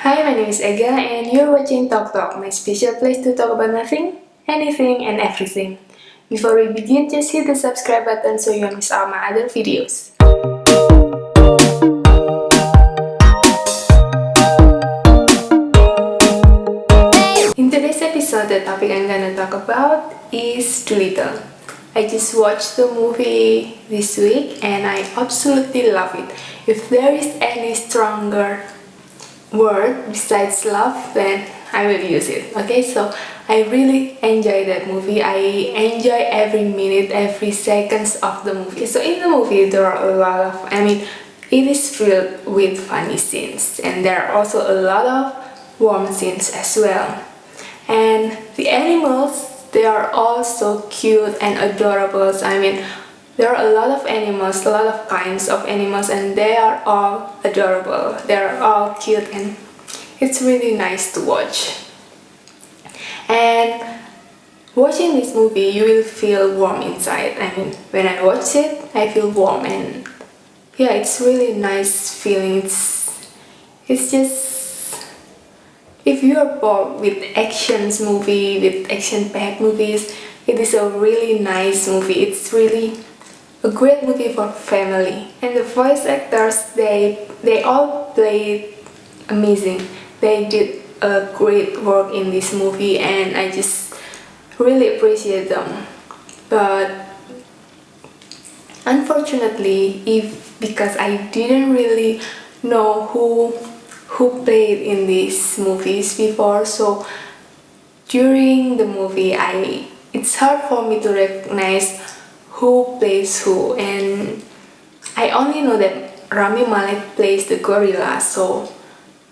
Hi, my name is Ega and you're watching Talk Talk, my special place to talk about nothing, anything and everything. Before we begin, just hit the subscribe button so you don't miss out my other videos. In today's episode, the topic I'm gonna talk about is Dolittle. I just watched the movie this week and I absolutely love it. If there is any stronger word besides love, then I will use it. Okay, so I really enjoy that movie. I enjoy every minute, every seconds of the movie. So in the movie there are a lot of, it is filled with funny scenes and there are also a lot of warm scenes as well. And the animals, they are all so cute and adorable. There are a lot of animals, a lot of kinds of animals, and they are all adorable. They are all cute, and it's really nice to watch. And watching this movie, you will feel warm inside. When I watch it, I feel warm, and yeah, it's really nice feeling. It's just, if you are bored with with action-packed movies, it is a really nice movie. It's really a great movie for family. And the voice actors, they all played amazing. They did a great work in this movie and I just really appreciate them. But unfortunately, because I didn't really know who played in these movies before, so during the movie it's hard for me to recognize who plays who, and I only know that Rami Malek plays the gorilla. So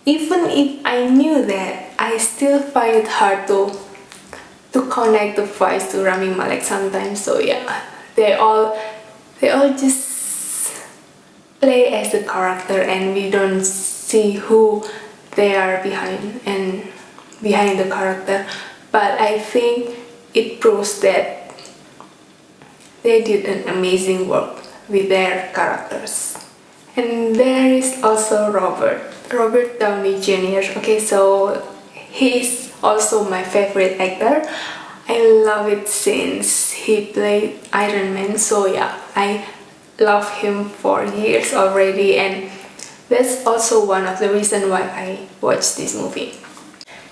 even if I knew that, I still find it hard to connect the voice to Rami Malek sometimes. So yeah, they all just play as a character and we don't see who they are behind the character. But I think it proves that they did an amazing work with their characters. And there is also Robert Downey Jr. Okay, so he's also my favorite actor. I love it since he played Iron Man. So yeah, I love him for years already, and that's also one of the reasons why I watched this movie.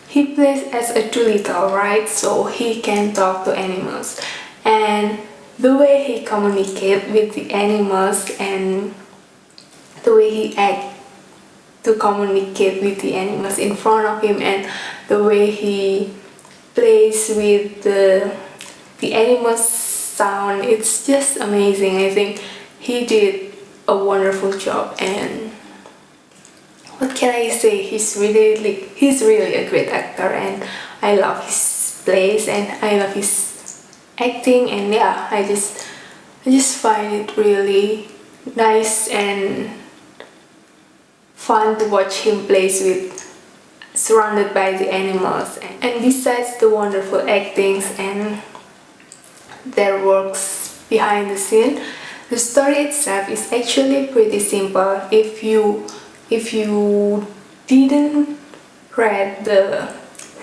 He plays as a Dolittle, right? So he can talk to animals, and the way he communicates with the animals and the way he acts to communicate with the animals in front of him and the way he plays with the animals' sound, it's just amazing. I think he did a wonderful job, and what can I say, he's really a great actor and I love his plays and I love his acting, and yeah, I just find it really nice and fun to watch him plays with surrounded by the animals. And besides the wonderful actings and their works behind the scene, the story itself is actually pretty simple. If you didn't read the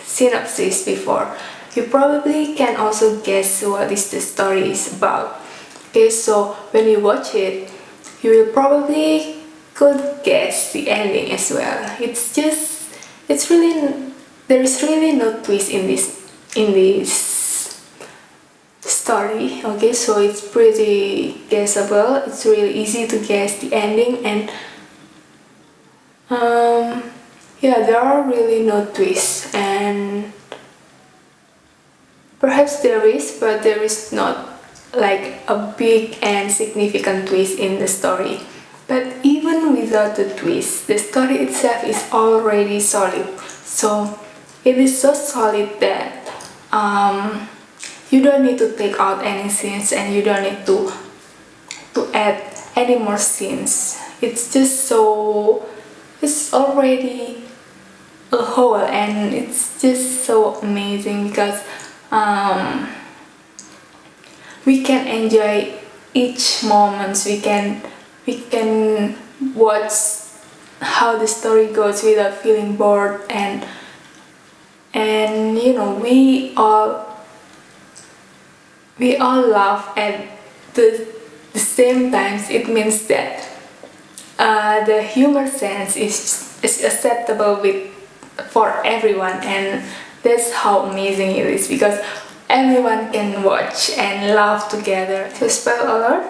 synopsis before, you probably can also guess what is the story is about. Okay, so when you watch it, you will probably could guess the ending as well. There's really no twist in this story. Okay, so it's pretty guessable. It's really easy to guess the ending, and yeah, there are really no twists, and perhaps there is, but there is not like a big and significant twist in the story. But even without the twist, the story itself is already solid. So it is so solid that you don't need to take out any scenes and you don't need to add any more scenes. It's already a whole, and it's just so amazing because we can enjoy each moment. We can watch how the story goes without feeling bored, and we all laugh at the same times. It means that the humor sense is acceptable for everyone, and that's how amazing it is because everyone can watch and laugh together. So spoiler alert,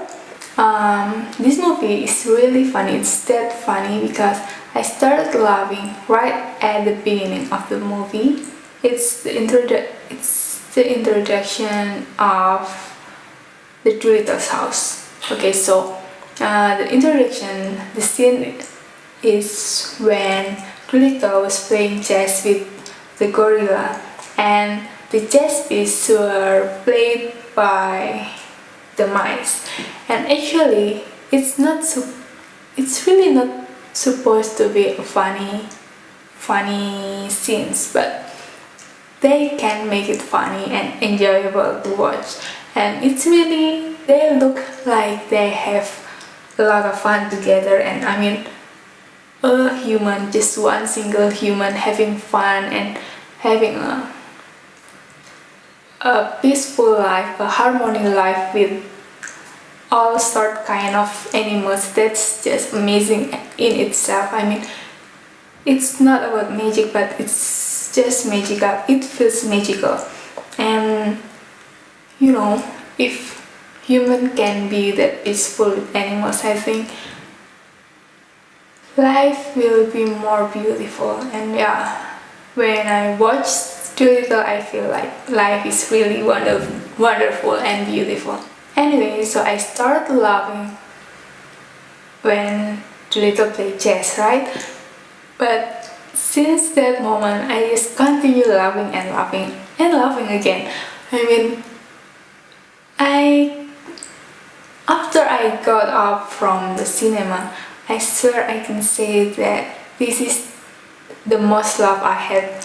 this movie is really funny. It's that funny because I started laughing right at the beginning of the movie. It's the introduction of the Dolittle's house. Okay, so the scene is when Dolittle was playing chess with the gorilla, and the chess pieces were played by the mice. And actually, it's really not supposed to be a funny scenes, but they can make it funny and enjoyable to watch. And they look like they have a lot of fun together. And I mean, just one single human having fun and having a peaceful life, a harmony life with all sort kind of animals. That's just amazing in itself. I mean, it's not about magic, but it's just magical. It feels magical. And if human can be that peaceful with animals, I think life will be more beautiful. And yeah, when I watch Dolittle, I feel like life is really wonderful and beautiful. Anyway, so I started laughing when Dolittle played chess, right? But since that moment, I just continue laughing and laughing and laughing again. I mean, after I got up from the cinema, I swear I can say that this is the most laugh I had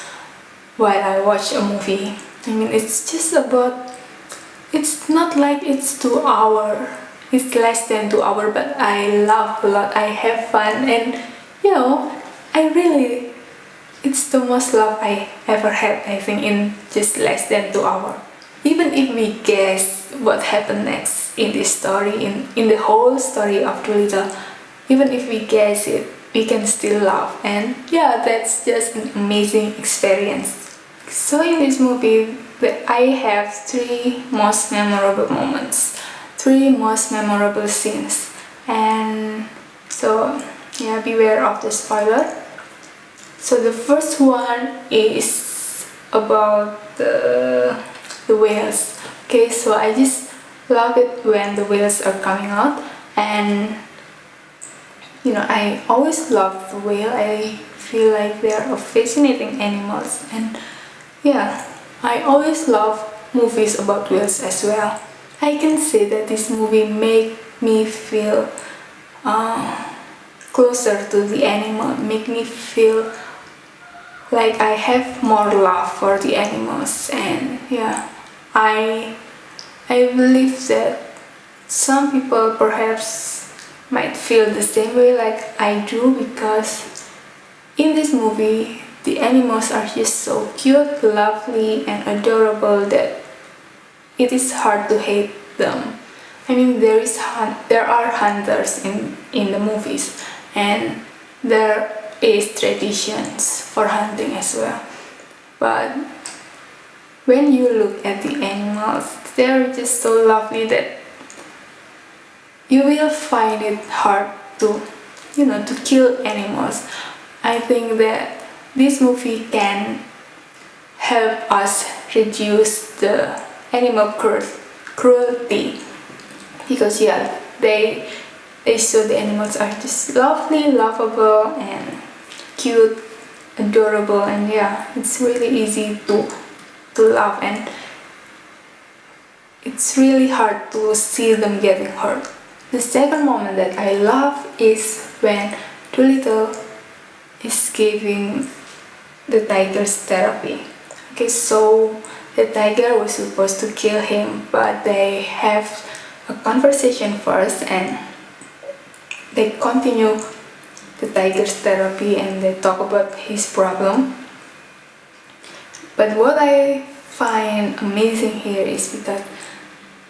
while I watch a movie. I mean, it's not like it's 2 hours, it's less than 2 hours, but I laugh a lot, I have fun, and it's the most laugh I ever had, I think, in just less than 2 hours. Even if we guess what happened next in this story, in the whole story of Dolittle, even if we guess it, we can still laugh. And yeah, that's just an amazing experience. So in this movie, I have 3 most memorable moments, 3 most memorable scenes. And so yeah, beware of the spoiler. So the first one is about the whales. Okay, so I just love it when the whales are coming out, and I always love the whale. I feel like they are fascinating animals, and yeah, I always love movies about whales as well. I can say that this movie made me feel closer to the animal, make me feel like I have more love for the animals. And yeah, I believe that some people perhaps might feel the same way like I do, because in this movie the animals are just so cute, lovely and adorable that it is hard to hate them. I mean, there are hunters in the movies, and there is traditions for hunting as well. But when you look at the animals, they're just so lovely that you will find it hard to kill animals. I think that this movie can help us reduce the animal cruelty, because yeah, they show the animals are just lovely, lovable and cute, adorable, and yeah, it's really easy to love, and it's really hard to see them getting hurt. The second moment that I love is when Dolittle is giving the tiger's therapy. Okay, so the tiger was supposed to kill him, but they have a conversation first, and they continue the tiger's therapy and they talk about his problem. But what I find amazing here is because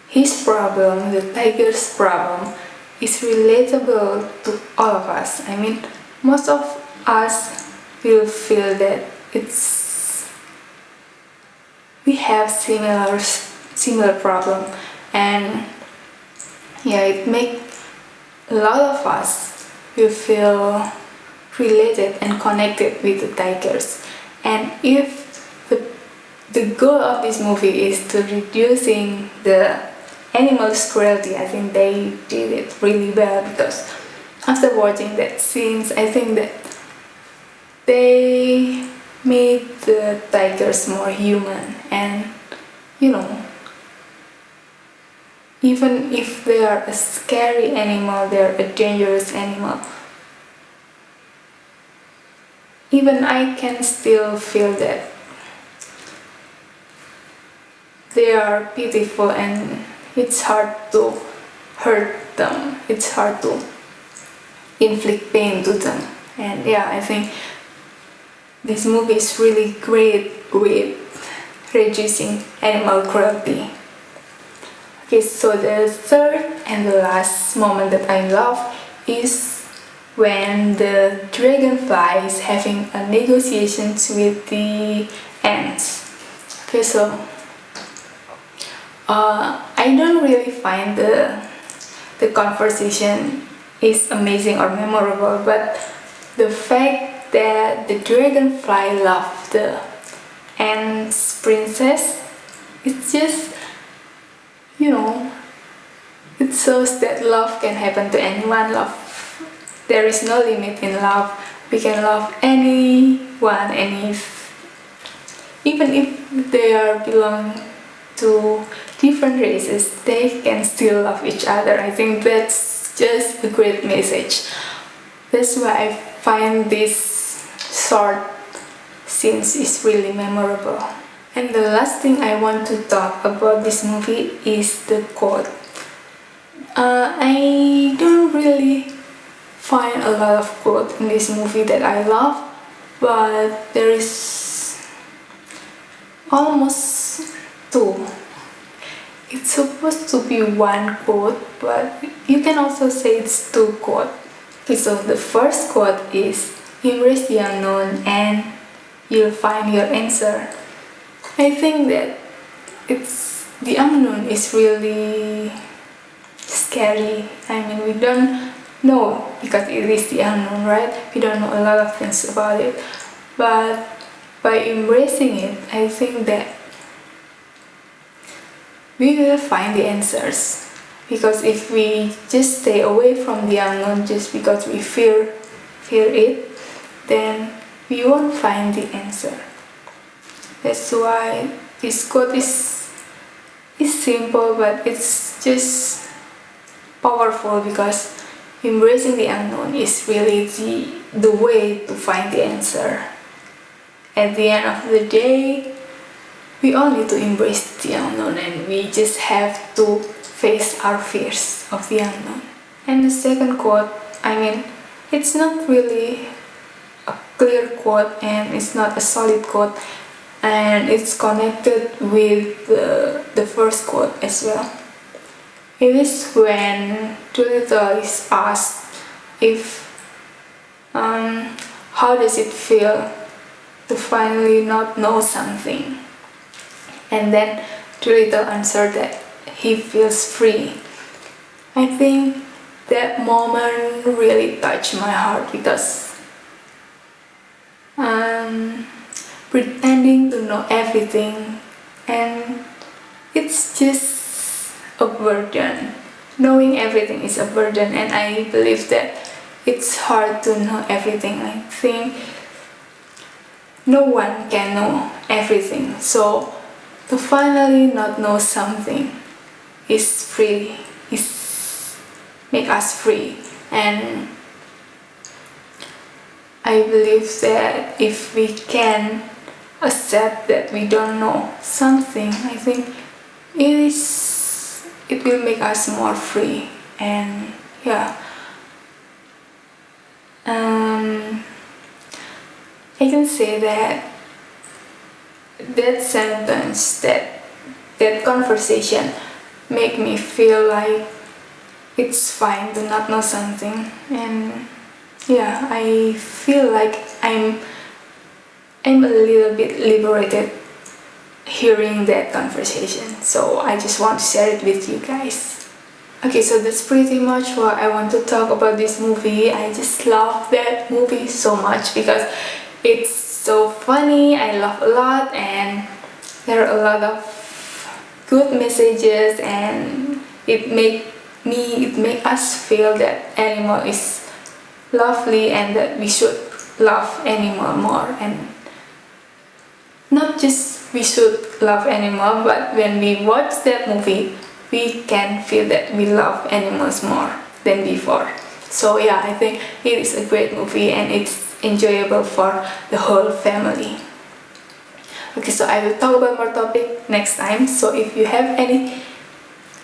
his problem, the tiger's problem, is relatable to all of us. I mean, most of us will feel that we have similar problem, and yeah, it make a lot of us will feel related and connected with the tigers. And if the goal of this movie is to reducing the animals' cruelty, I think they did it really well, because after watching that scenes, I think that they made the tigers more human. And even if they are a scary animal, they are a dangerous animal, even I can still feel that they are pitiful and it's hard to hurt them, it's hard to inflict pain to them. And yeah, I think this movie is really great with reducing animal cruelty. Okay, so the third and the last moment that I love is when the dragonfly is having a negotiations with the ants. Okay, so I don't really find the conversation is amazing or memorable, but the fact that the dragonfly loved the ants princess, it's just, it shows that love can happen to anyone. There is no limit in love. We can love anyone, even if they are belong to different races, they can still love each other. I think that's just a great message. That's why I find this short scenes is really memorable. And the last thing I want to talk about this movie is the quote. I don't really find a lot of quotes in this movie that I love, but there is almost two. It's supposed to be one quote, but you can also say it's two quotes. Okay, so the first quote is, "Embrace the unknown and you'll find your answer." I think that the unknown is really scary. I mean, we don't know because it is the unknown, right? We don't know a lot of things about it. But by embracing it, I think that we will find the answers. Because if we just stay away from the unknown just because we fear it, then we won't find the answer. That's why this quote is simple, but it's just powerful, because embracing the unknown is really the way to find the answer. At the end of the day, we all need to embrace the unknown, and we just have to face our fears of the unknown. And the second quote, I mean, it's not really a clear quote and it's not a solid quote, and it's connected with the first quote as well. It is when Dolittle is asked if how does it feel to finally not know something, and then Dolittle answered that he feels free. I think that moment really touched my heart, because pretending to know everything, and it's just a burden. Knowing everything is a burden, and I believe that it's hard to know everything. I think no one can know everything, so to finally not know something is free, is make us free. And I believe that if we can accept that we don't know something, I think it will make us more free. And yeah, um, I can say that that sentence, that conversation make me feel like it's fine to not know something. And yeah, I feel like I'm a little bit liberated hearing that conversation, so I just want to share it with you guys. Okay, so that's pretty much what I want to talk about this movie. I just love that movie so much because it's so funny, I laugh a lot, and there are a lot of good messages, and it make us feel that animal is lovely and that we should love animal more. And not just we should love animal, but when we watch that movie we can feel that we love animals more than before. So yeah, I think it is a great movie and it's enjoyable for the whole family. Okay, so I will talk about more topic next time. So if you have any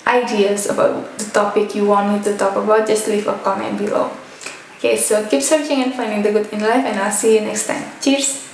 ideas about the topic you want me to talk about, just leave a comment below. Okay, so keep searching and finding the good in life, and I'll see you next time. Cheers!